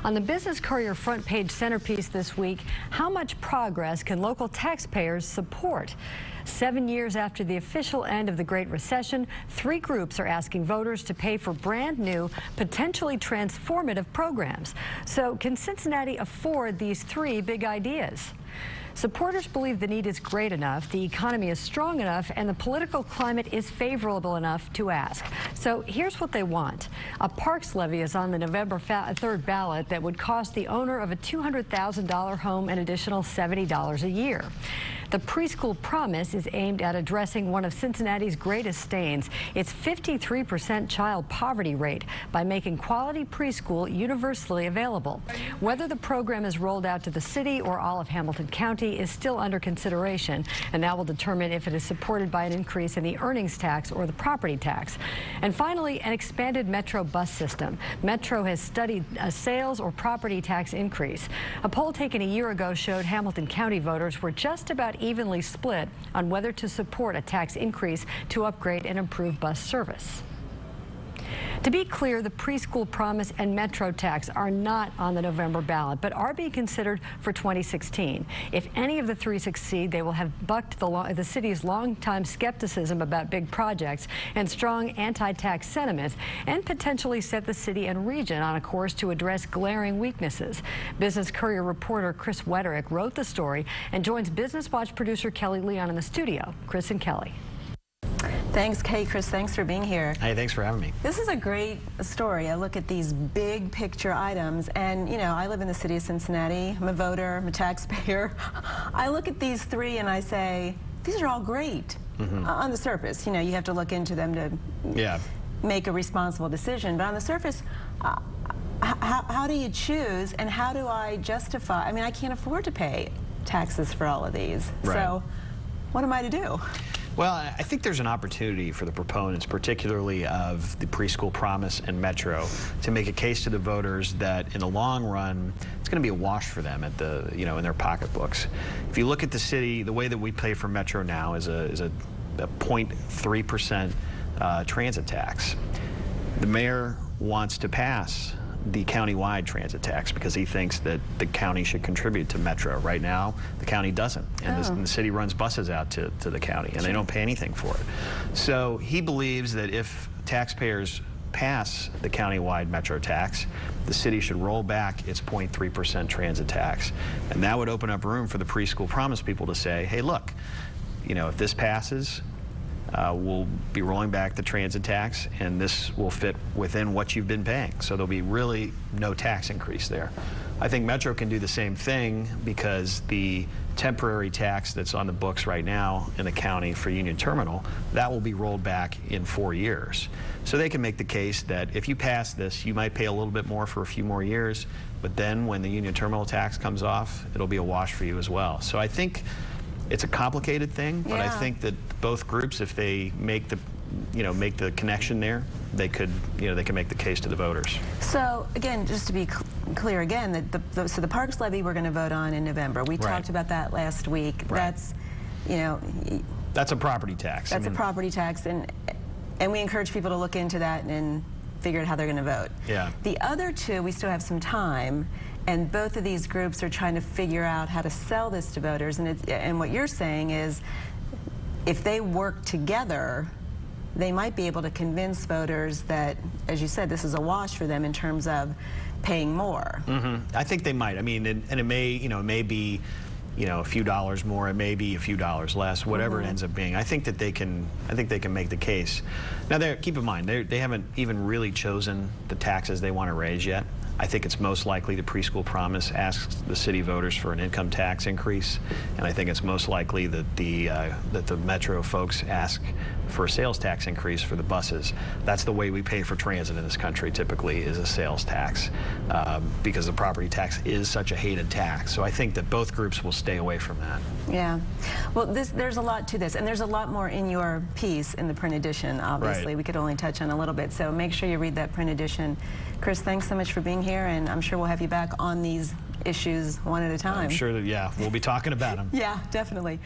On the Business Courier front page centerpiece this week, how much progress can local taxpayers support? 7 years after the official end of the Great Recession, 3 groups are asking voters to pay for brand new, potentially transformative programs. So can Cincinnati afford these 3 big ideas? Supporters believe the need is great enough, the economy is strong enough, and the political climate is favorable enough to ask. So here's what they want. A parks levy is on the November 3rd ballot that would cost the owner of a $200,000 home an additional $70 a year. The preschool promise is aimed at addressing one of Cincinnati's greatest stains, its 53% child poverty rate, by making quality preschool universally available. Whether the program is rolled out to the city or all of Hamilton County is still under consideration, and that will determine if it is supported by an increase in the earnings tax or the property tax. And finally, an expanded Metro bus system. Metro has studied a sales or property tax increase. A poll taken a year ago showed Hamilton County voters were just about evenly split on whether to support a tax increase to upgrade and improve bus service. To be clear, the preschool promise and Metro tax are not on the November ballot, but are being considered for 2016. If any of the 3 succeed, they will have bucked the city's longtime skepticism about big projects and strong anti-tax sentiment, and potentially set the city and region on a course to address glaring weaknesses. Business Courier reporter Chris Wetterick wrote the story and joins Business Watch producer Kelly Leon in the studio. Chris and Kelly. Thanks, Kay. Chris, thanks for being here. Hey, thanks for having me. This is a great story. I look at these big picture items, and you know, I live in the city of Cincinnati. I'm a voter, I'm a taxpayer. I look at these 3 and I say, these are all great. On the surface, you know, you have to look into them to make a responsible decision. But on the surface, how do you choose, and how do I justify? I mean, I can't afford to pay taxes for all of these. Right. So what am I to do? Well, I think there's an opportunity for the proponents, particularly of the preschool promise and Metro, to make a case to the voters that in the long run, it's going to be a wash for them at the, you know, in their pocketbooks. If you look at the city, the way that we pay for Metro now is a 0.3% transit tax. The mayor wants to pass the county-wide transit tax because he thinks that the county should contribute to Metro. Right now, the county doesn't, and the city runs buses out to the county, and they don't pay anything for it. So he believes that if taxpayers pass the county-wide Metro tax, the city should roll back its 0.3% transit tax, and that would open up room for the preschool promise people to say, hey, look, you know, if this passes, we'll be rolling back the transit tax, and this will fit within what you've been paying. So there'll be really no tax increase there. I think Metro can do the same thing because the temporary tax that's on the books right now in the county for Union Terminal, that will be rolled back in 4 years. So they can make the case that if you pass this, you might pay a little bit more for a few more years, but then when the Union Terminal tax comes off, it'll be a wash for you as well. So I think it's a complicated thing, but I think that both groups, if they make the, make the connection there, they could, they can make the case to the voters. So again, just to be clear again, so the parks levy we're going to vote on in November. We talked about that last week. That's, that's a property tax. That's a property tax, and we encourage people to look into that and figure out how they're going to vote. Yeah. The other 2, we still have some time. And both of these groups are trying to figure out how to sell this to voters. And what you're saying is, if they work together, they might be able to convince voters that, as you said, this is a wash for them in terms of paying more. I think they might. I mean, and it may, it may be, a few dollars more. It may be a few dollars less. Whatever it ends up being, I think that they can. I think they can make the case. Now, keep in mind, they haven't even really chosen the taxes they want to raise yet. I think it's most likely the preschool promise asks the city voters for an income tax increase, and I think it's most likely that the Metro folks ask for a sales tax increase for the buses. That's the way we pay for transit in this country, typically, is a sales tax, because the property tax is such a hated tax. So I think that both groups will stay away from that. Yeah. Well, there's a lot to this, and there's a lot more in your piece in the print edition, obviously. We could only touch on a little bit, so make sure you read that print edition. Chris, thanks so much for being here, and I'm sure we'll have you back on these issues one at a time. I'm sure that, we'll be talking about them. Yeah, definitely.